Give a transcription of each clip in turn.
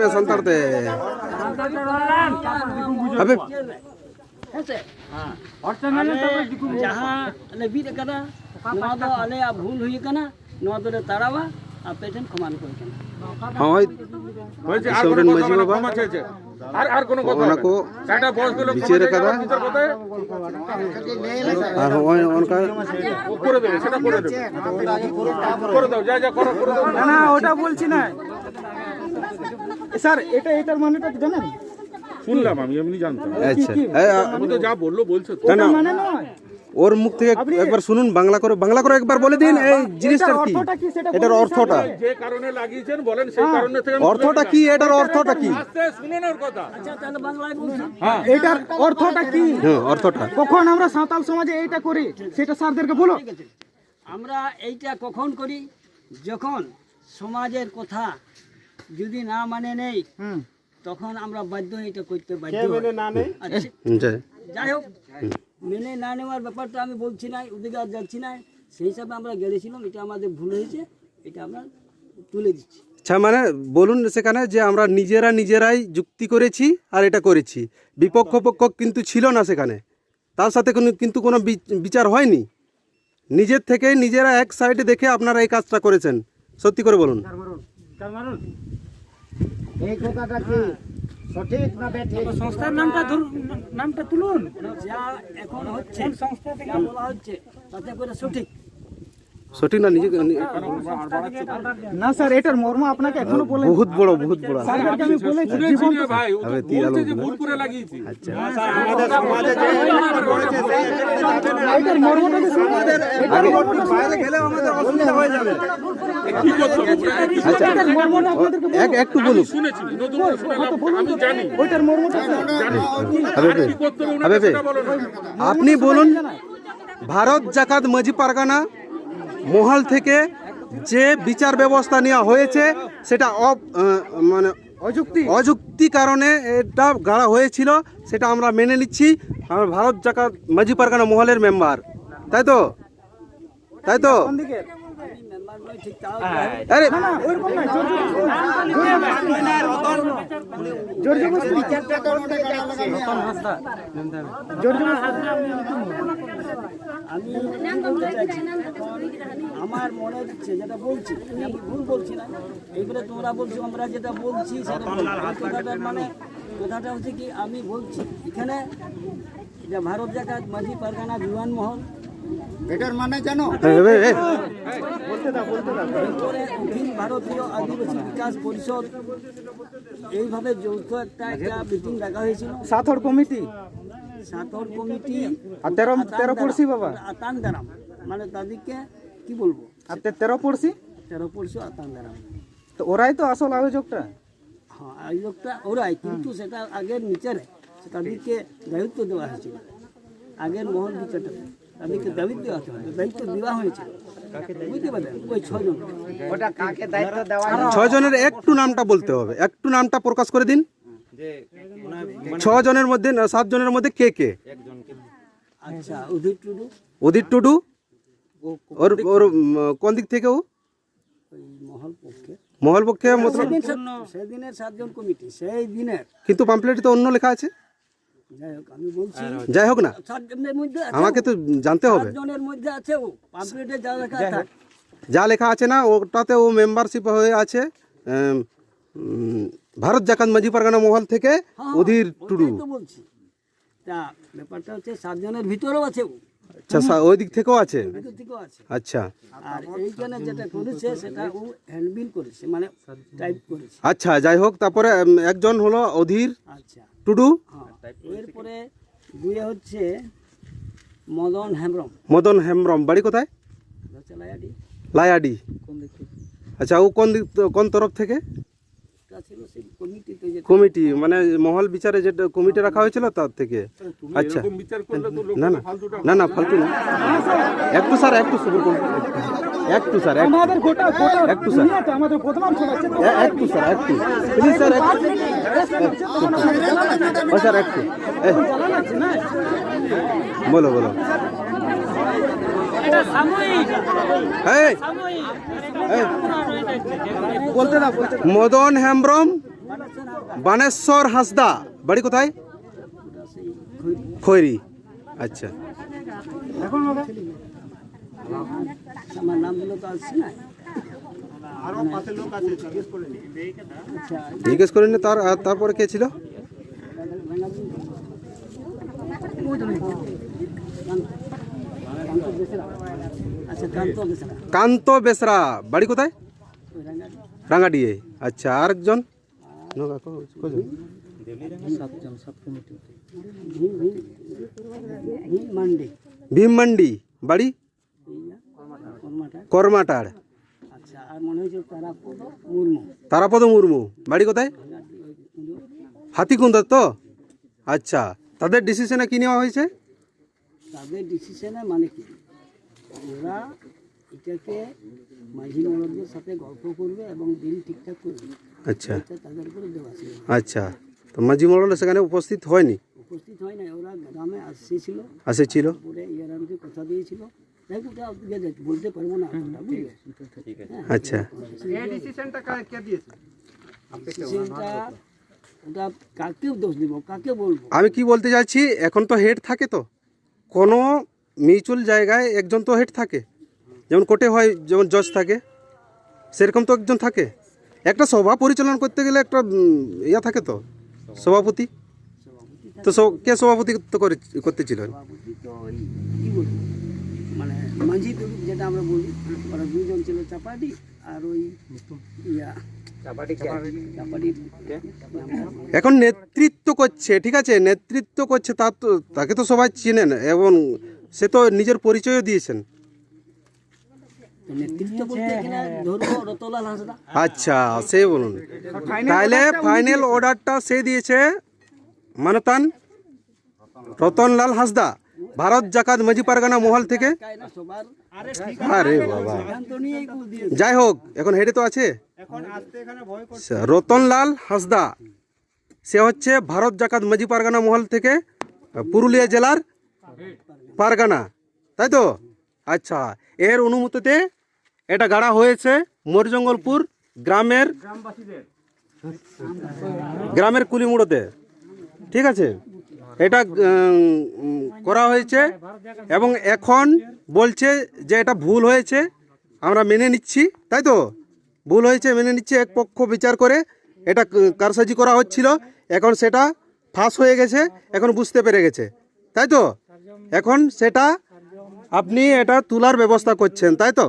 में संतार ते अबे जहाँ ले बीत कना नवा दो अले आ भूल हुई कना नवा दो तारावा आ पेटन खमान कोई कना हाँ হয়েছে আর কোনো কথা না, ক্ষমা চেয়েছে। আর কোনো কথা ওনা को একটা বয়স হলো বিচারে কাদা আর उनका করে দেবে, সেটা করে দেবে, করে দাও, যা যা করো করে দাও। না না ওটা বলছি না স্যার, এটার মানেটা কি জানেন? শুনলাম, আমি এমনি জানতাম। अच्छा আমি তো যা বললো বলছো তো। না মানে নয়, ওর মুখ থেকে একবার শুনুন, বাংলা করে একবার বলে দিন এই জিনিসটা কি, অর্থটা কি সেটা এটার অর্থটা, যে কারণে লাগিয়েছেন বলেন, সেই কারণে থেকে অর্থটা কি, এটার অর্থটা কি, আস্তে শুনুন ওর কথা। আচ্ছা তাহলে বাংলায় বলছি এটার অর্থটা কি? হ্যাঁ অর্থটা কখন আমরা সাঁওতাল সমাজে এইটা করি সেটা স্যারদেরকে বলো। ঠিক আছে, আমরা এইটা কখন করি যখন সমাজের কথা যদি না মানে নেই তখন আমরা বাধ্য এটা করতে বাধ্য হই। আচ্ছা, আচ্ছা যাই হোক মেনে না নেওয়ার ব্যাপারটা আমি বলছি না, ওদিকে আর যাচ্ছি না, সেই হিসাবে আমরা গেছিলাম, এটা আমাদের ভুল হয়েছে, এটা আমরা তুলে দিচ্ছি। আচ্ছা মানে বলুন সেখানে যে আমরা নিজেরাই যুক্তি করেছি আর এটা করেছি, বিপক্ষ পক্ষ কিন্তু ছিল না সেখানে, তার সাথে কিন্তু কোনো বিচার হয়নি, নিজের থেকে নিজেরা এক সাইডে দেখে আপনারা এই কাজটা করেছেন, সত্যি করে বলুন। এই কথাটা কি সঠিক না বেঠিক? সংস্থার নামটা তুলুন। যা এখন হচ্ছে সংস্থা থেকে বলা হচ্ছে তাতে করে সঠিক সঠিক না নিজে না স্যার, এটার মর্ম আপনাকে এখনো বলে বহুত বড় স্যারকে আমি বলেছি জীবন্ত ভাই ও তো আবে বলছে যে ভুল করে লাগিয়েছি। আচ্ছা এটার মর্মটা কি শুনুন। এটার মর্মটা বাইরে গেলে আমাদের অসুবিধা হয়ে যাবে। কি করছো? আচ্ছা এটার মর্মটা আপনাদেরকে বলুন। একটু বলুন। শুনেছি, নতুন করে শুনলাম, আমি জানি। ওইটার মর্মটা স্যার জানি। আবে আর কি করতে হবে আবে ওনাকে সেটা বলো না। আপনি বলুন, ভারত জাকাত মাঝি পারগানা মহল থেকে যে বিচার ব্যবস্থা নেওয়া হয়েছে সেটা মানে অযুক্তি কারণে এটা গাড়া হয়েছিল, সেটা আমরা মেনে নিচ্ছি, আমরা ভারত জাকাত মাঝি পারগানা মহলের মেম্বার, তাই তো কোন দিকে? মেম্বার নয় ঠিক তাও আরে না ওইরকম না, জোর জবরদস্তি আমি বলতে চাইছি, আমার মনে হচ্ছে যেটা বলছি আমি ভুল বলছি না, এইবারে তোমরা বলছো আমরা যেটা বলছি সেটা ভুল। এই কথাটার মানে কথাটা হচ্ছে কি আমি বলছি এখানে যে ভারত জাকাত মাঝি পারগানা দিওয়ান মহল এটার মানে জানো? এরপরে অখিল ভারতীয় আদিবাসী বিকাশ পরিষদ এইভাবে যৌথ একটা মিটিং ডাকা হয়েছিল, সাথর কমিটি সাতর কমিটি আর তেরো পড়ছি বাবা, আতান দারাম, মানে তাদেরকে কি বলবো, আর 13 পড়ছি, 13 পরশু আতান দারাম। তো ওরাই তো আসল আয়োজকটা। হ্যাঁ আয়োজকটা ওরাই, কিন্তু সেটা আগের নিচেরে তাদেরকে দায়িত্ব দেওয়া হয়েছিল, আগের মহল বিচারটা তাদেরকে দায়িত্ব দেওয়া হয়েছিল, দায়িত্ব দেওয়া হয়েছিল, বুঝতে পারলেন? ওই 6 জন। ওটা কাকে দায়িত্ব দেওয়া? 6 জনের একটু নামটা বলতে হবে, একটু নামটা প্রকাশ করে দিন। 6 জনের মধ্যে 7 জনের মধ্যে কে কে? আচ্ছা উদিত টুডু, উদিত টুডু, ওর কোন দিক থেকে? ও ওই মহল পক্ষে মতলব, সেদিনের 7 জন কমিটি সেই দিনের, কিন্তু পাম্পলেটে তো অন্য লেখা আছে। যাই হোক আমি বলছি যাই হোক না, 7 জনের মধ্যে আছে, আমাকে তো জানতে হবে 7 জনের মধ্যে আছে, ও পাম্পলেটে যা লেখা আছে যা লেখা আছে না, ওটাতে ও মেম্বারশিপ হয়ে আছে ভারত জাকাত মাঝি পারগানা মহল থেকে অধীর টুডু। ওটাই তো বলছি, তা ব্যাপারটা হচ্ছে 7 জনের ভিতরেও আছে, ও আচ্ছা ওই দিক থেকেও আছে। ভিতর থেকেও আছে। আচ্ছা আর এইখানে যেটা করেছে সেটা ও হ্যান্ডবিল করেছে, মানে টাইপ করেছে। আচ্ছা যাই হোক, তারপরে একজন হলো অধীর আচ্ছা টুডু, হ্যাঁ, এরপরে দুয়ে হচ্ছে মদন হেমব্রম, মদন হেমব্রম, বাড়ি কোথায়? লায়াডি। লায়াডি। আচ্ছা ও কোন তরফ থেকে? তা ছিল সেই কমিটিতে যে কমিটি, মানে মহল বিচারে যে কমিটি রাখা হয়েছিল তার থেকে। আচ্ছা এরকম বিচার করলে তো লোক না ফালতু না, একটু স্যার একটু একটু স্যার আমাদের গোটা একটু স্যার দুনিয়াতে আমাদের বদনাম ছড়াচ্ছে তো। একটু স্যার একটু প্লিজ স্যার স্যার একটু বলো এটা সাময়িক এই, এই, বলতে না মদন হেমব্রম বানেশ্বর হাঁসদা, বাড়ি কোথায়? খৈরি। আচ্ছা, আমার নামগুলো তো আসছে না। জিজ্ঞেস করেন না তারপরে কে ছিল? আচ্ছা, কান্ত বেসরা, কান্ত বেসরা, বাড়ি কোথায়? রাঙ্গাডিয়ে। আচ্ছা, আরেকজন? মান্ডি, ভীম মান্ডি, বাড়ি কর্মাটা। কর্মাটার। আচ্ছা, আর মনে হচ্ছে তারাপদ মুর্মু, তারাপদ মুর্মু, বাড়ি কোথায়? হাতিকুন্দা তো। আচ্ছা, তাদের ডিসিশনে কি নেওয়া হয়েছে? তাদের ডিসিশনে মানে কি, ওরা এটাকে মাঝি মরদদের সাথে গল্প করবে এবং দিন ঠিকঠাক করবে, আচ্ছা এটা তাদের উপরে দেওয়া ছিল। আচ্ছা, তো মাঝি মণ্ডল সেখানে উপস্থিত হয়নি? উপস্থিত হয় না, ওরা গ্রামে আসছিল, আসেছিল। পরে ইয়ারামকে কথা দিয়েছিল। তাই ওটা বলতে পারবো না অতটা, বুঝলে? আচ্ছা, ডিসিশনটা ওটা কাকে দোষ দিব, কাকে বলবো? আমি কি বলতে চাচ্ছি, এখন তো হেড থাকে, তো কোনো মিউচুয়াল জায়গায় একজন তো হেড থাকে, যেমন কোর্টে হয় যেমন জজ থাকে, সেরকম তো একজন থাকে। একটা সভা পরিচালনা করতে গেলে একটা ইয়া থাকে, তো সভাপতি। তো কে সভাপতিত্ব করতেছিলেন? সভাপতি তো ওই কি বলবো, মানে মাঝি যেটা আমরা বলি, ওরা দুজন ছিল, চাপাটি আর ওই ইয়া চাপাটি। এখন নেতৃত্ব করছে, ঠিক আছে, নেতৃত্ব করছে, তাকে তো সবাই চেনেন এবং সে তো নিজের পরিচয়ও দিয়েছেন। নেতৃত্ব বলতে এখানে ধরবো রতলাল হাঁসদা। আচ্ছা, সে বলুন। তাহলে ফাইনাল অর্ডারটা সে দিয়েছে মানতান রতনলাল হাঁসদা, ভারত জাকাত মাঝি পারগানা মহল থেকে। না সবার আরে বাবা, সিদ্ধান্ত নিয়েই দিয়ে যাই হোক, এখন হেডে তো আছে রতনলাল হাঁসদা। সে হচ্ছে ভারত জাকাত মাঝি পারগানা মহল থেকে, পুরুলিয়া জেলার পারগানা, তাই তো? আচ্ছা, এর অনুমতিতে এটা গাড়া হয়েছে মরজঙ্গলপুর গ্রামের কুলিমুড়োতে, ঠিক আছে? এটা করা হয়েছে এবং এখন বলছে যে এটা ভুল হয়েছে, আমরা মেনে নিচ্ছি, তাই তো? ভুল হয়েছে মেনে নিচ্ছে, এক পক্ষ বিচার করে এটা কারসাজি করা হচ্ছিল, এখন সেটা ফাঁস হয়ে গেছে, এখন বুঝতে পেরে গেছে, তাই তো? এখন সেটা আপনি এটা তোলার ব্যবস্থা করছেন, তাই তো?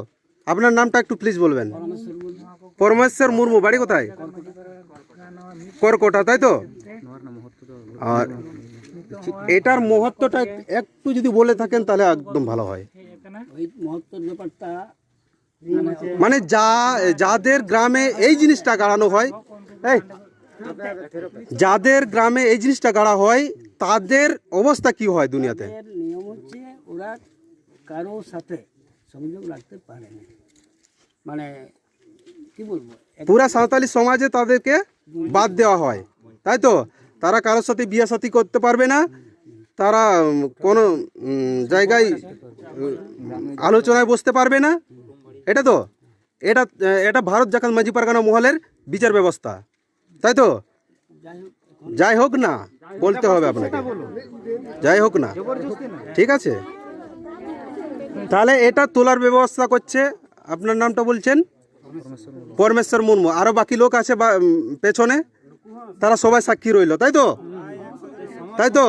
আপনার নামটা একটু প্লিজ বলবেন। পরমেশ্বর মুর্মু, বাড়ি কোথায়? করকোটা, তাই তো? আর এটার মহত্বটা একটু যদি বলে থাকেন তাহলে একদম ভালো হয়। ওই মহত্তর ব্যাপারটা মানে যাদের গ্রামে এই জিনিসটা গাড়ানো হয়, যাদের গ্রামে এই জিনিসটা গাড়া হয়, তাদের অবস্থা কি হয় দুনিয়াতে? এর নিয়ম হচ্ছে ওরা কারো সাথে সংযোগ রাখতে পারে না, মানে কি বলবো, পুরা সাঁওতালি সমাজে তাদেরকে বাদ দেওয়া হয়, তাই তো? তারা কারোর সাথে বিয়ে সাথী করতে পারবে না, তারা কোনো জায়গায় আলোচনায় বসতে পারবে না, এটা তো? এটা ভারত জাকাত মাঝি পারগানা মহলের বিচার ব্যবস্থা, তাই তো? যাই হোক না, বলতে হবে আপনাকে, যাই হোক না, ঠিক আছে? তাহলে এটা তোলার ব্যবস্থা করছে, আপনার নামটা বলছেন? পরমেশ্বর মুর্মু। আরও বাকি লোক আছে পেছনে, তারা সবাই সাক্ষী রইল, তাই তো? তাই তো?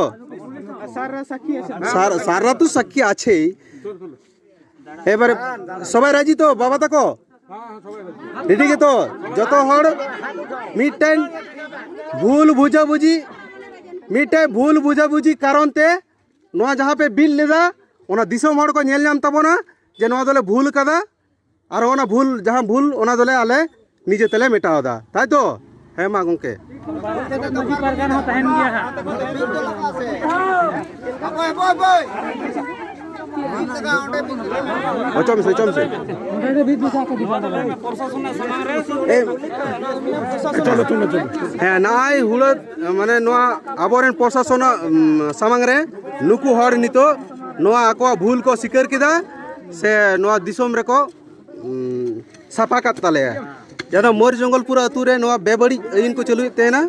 সাররা তো সাক্ষী আছেই। এবারে সবাই রাজি তো? বাবা তাকো রেডি গে তো? যত হড় মিটাই ভুল বুঝাবুঝি কারণতে নোয়া যাহা পে বিল লেदा ওনা দিশম হড় को ñel ñam তাবো না যে নোয়া দলে ভুল কাদা, আর ওনা ভুল যাহা ভুল ওনা দলে আলে নিজে তেলে মেটাও দা, তাই তো? হ্যাঁ মা গঙ্কে হ্যাঁ নাই হুড় মানে নোয়া আবরেন প্রশাসন সামাং রে নুকু হড় নিত নোয়া আকো ভুল को স্বীকার কিদা, সে নোয়া দিশম রে को সাফা কাট তালে ᱡᱟᱦᱟᱸ ᱢᱚᱨ ᱡᱚᱝᱜᱚᱞᱯᱩᱨ ᱟᱹᱛᱩ ᱨᱮ ᱱᱚᱣᱟ ᱵᱮᱵᱟᱹᱲᱤᱡ ᱟᱹᱭᱤᱱ ᱠᱚ ᱪᱟᱹᱞᱩᱭᱮᱫ ᱛᱟᱦᱮᱱᱟ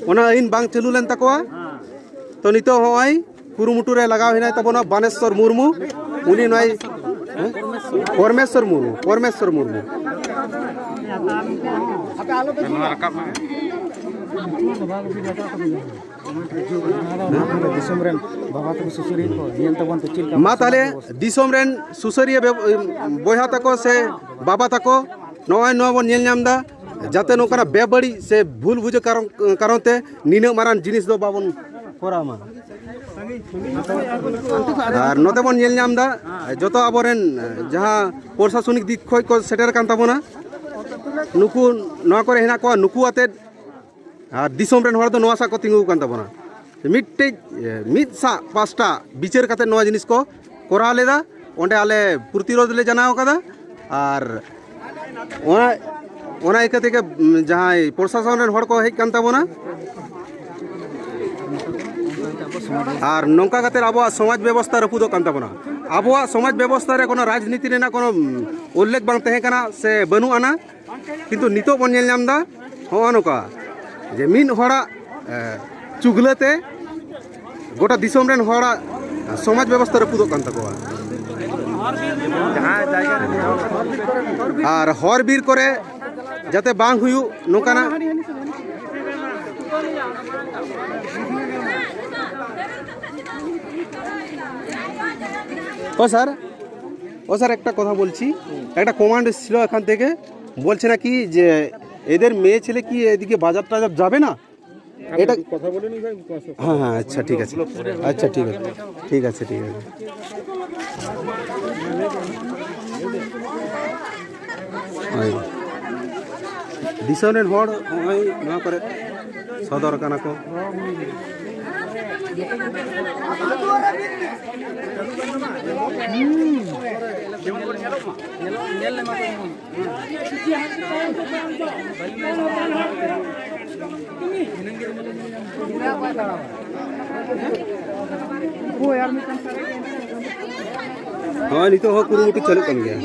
ᱚᱱᱟ ᱟᱹᱭᱤᱱ ᱵᱟᱝ ᱪᱟᱹᱞᱩ ᱞᱮᱱ ᱛᱟᱠᱚᱣᱟ ᱛᱚ ᱱᱤᱛᱚᱜ ᱦᱚᱸᱜᱼᱚᱭ ᱠᱩᱨᱩᱢᱩᱴᱩ ᱨᱮ ᱞᱟᱜᱟᱣ ᱦᱮᱱᱟᱭ ᱛᱟᱵᱚᱱᱟ ᱵᱟᱱᱮᱥᱥᱚᱨ ᱢᱩᱨᱢᱩ উনি নয় পরমেশ্বর মুর্মু মা তাহলে দিশম রেন সুসরিয়া বয়হা তাকো সে বাবা তাকো নয় নয় বন নেল নাম দা যাতে নৌকানা বেবাড়ি সে ভুল বুঝে কারণতে নিনা মারান জিনিস দো বাবন করামা আর নতে বন নেল নাম দা যত আবরেন যাহা প্রশাসনিক দিক খয় কো সেটার কান তাবনা নুকু নয়া করে হেনা কো নুকু আতে আর দিশম রেন হড় দো নয়া সা কো তিঙ্গু কান তাবনা মিটটে মিট সা পাঁচটা বিচার কাতে নয়া জিনিস কো করা লেদা ওন্ডে আলে প্রতিরোধ লে জানাও কাদা আর ওনা একা থেকে যাহাই প্রশাসনের হড় কো হেজ কান তাবনা আর নৌকা কাতের আবহাওয়া সমাজ ব্যবস্থা রপুদোগ কান তাবনা আবহাওয়া সমাজ ব্যবস্থার কোনো রাজনীতি রেনা কোনো উল্লেখ বাং তাহে কানা সে বানু আনা কিন্তু নিতো বন নেল নাম দা হওয়া নৌকা যে মিন হড়া চুগলাতে গোটা দিশম রেন হড়া সমাজ ব্যবস্থা রপুদোগ কান তাকোয়া আর হর বীর করে যাতে বাং হুয়ু নৌকানা ও স্যার একটা কথা বলছি একটা কমান্ড ছিল এখান থেকে বলছে নাকি যে এদের মেয়ে ছেলে কি এদিকে বাজার টাজার যাবে না এটা কথা বলেনি ভাই হ্যাঁ হ্যাঁ আচ্ছা ঠিক আছে আচ্ছা ঠিক আছে ঠিক আছে ঠিক আছে দিশনের হড় ওই নয়া করে সদর কানা কো हाँ नितो हो कुरुमुटु चालू कन गया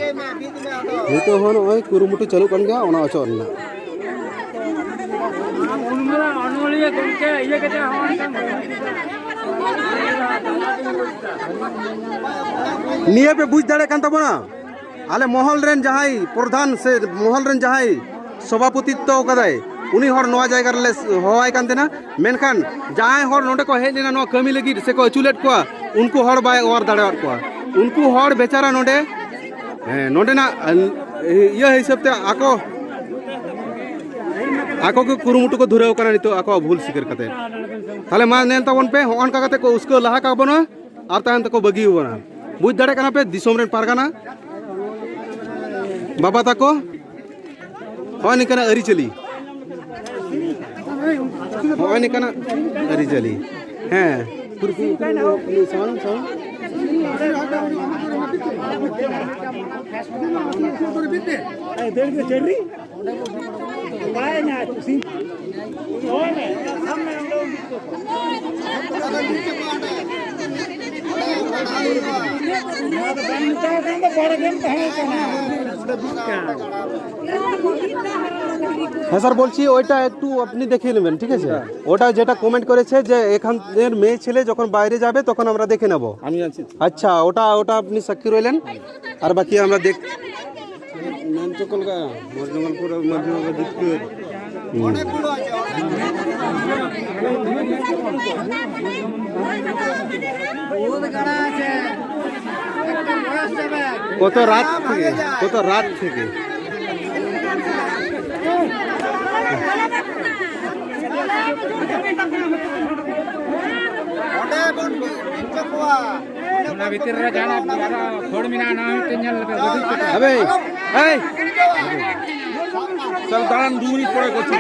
नितो हो नय कुरुमुटु चालू कन गया ओना अचो ना निये पे बुझ दाड़े कान ताबोना आले महल रेन जहाई प्रधान से महल रेन जहाई सभापतित्व कदाय उनी हर नवा जायगा रे होवाय कान देना मेनखान जहाय हर नोडे को हेज लेना नो कमी लगी से को चुलेट को उनको हर बाय और दाड़े को उनको हर बेचारा नोडे नोडे ना ये हिसाब ते आको को कुरुमुटु को धुराव कना नितो आको भूल स्वीकार कते ताले मा नेल ताबन पे होन का कते को उसको लहा का बनो और तान तको बगी बना बुझ दाड़े कना पे दिसोम रेन पारगाना बाबा ताको होय निकना अरी चली होय निकना अरी चली हैं पुरकी सावन হ্যাঁ স্যার বলছি ওইটা একটু আপনি দেখে নেবেন ঠিক আছে ওটা যেটা কমেন্ট করেছে যে এখানের মেয়ে ছেলে যখন বাইরে যাবে তখন আমরা দেখে নেব আমি আছি আচ্ছা ওটা ওটা আপনি সাক্ষী রইলেন আর বাকি আমরা দেখ কত রাত থেকে চল দাঁড়ান 2 মিনিট পরে করছি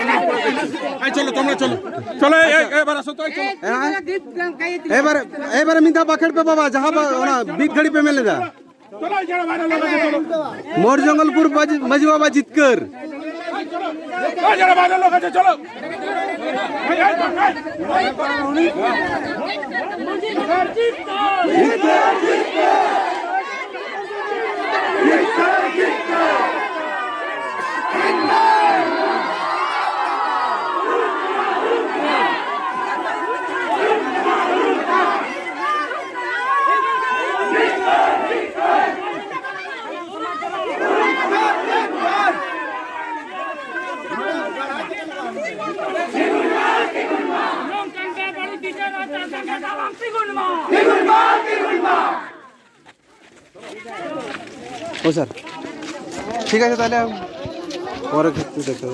চলো তোমরা চলো চলো এবার আসো তো চলো এবারে মিঠা বাকেট पे बाबा जहां ना बीट घड़ी पे मिले जा চলো যারা বাইরে লোক আছে চলো मोर जंगलपुर मजी बाबा जीतकर যারা বাইরে লোক আছে চলো Yes, ও স্যার ঠিক আছে তাহলে পরে একটু দেখতে হবে।